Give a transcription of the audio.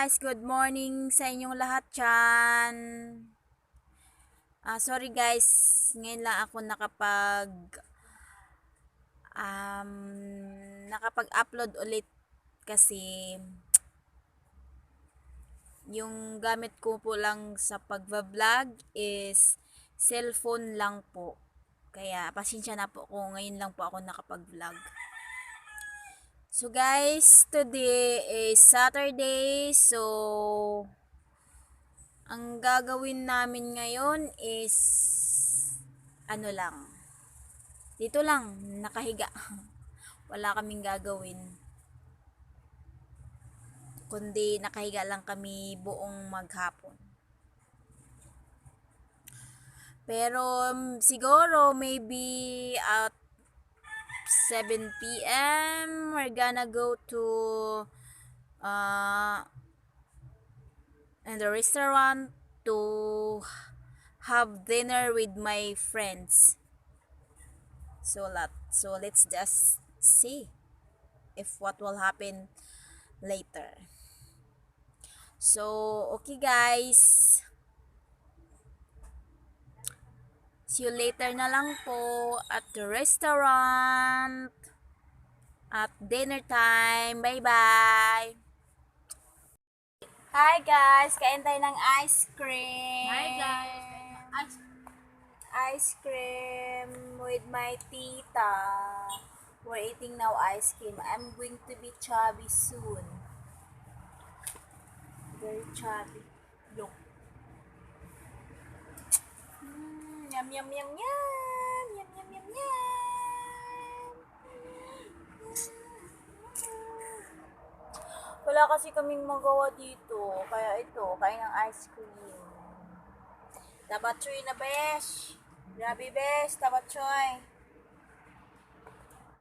guys! Good morning sa inyong lahat dyan. Sorry guys, ngayon lang ako nakapag-upload ulit kasi yung gamit ko po lang sa pagva-vlog is cellphone lang po. Kaya pasensya na po kung ngayon lang po ako nakapag-vlog. So guys, today is Saturday. So ang gagawin namin ngayon is dito lang, nakahiga. Wala kaming gagawin. Kundi nakahiga lang kami buong maghapon. Pero siguro maybe at 7 p.m. we're gonna go to in the restaurant to have dinner with my friends. So let's just see if what will happen later. So okay guys, see you later na lang po at the restaurant at dinner time. Bye bye. Hi guys, kain tayo ng ice cream. Hi guys, Ice cream with my tita. We're eating now ice cream. I'm going to be chubby soon. Very chubby. Look. Yum yum yum yum. Yum yum yum yum. Wala kasi kaming magawa dito. Kaya ito, kain ng ice cream. Tabatsoy na besh. Grabe besh, tabatsoy.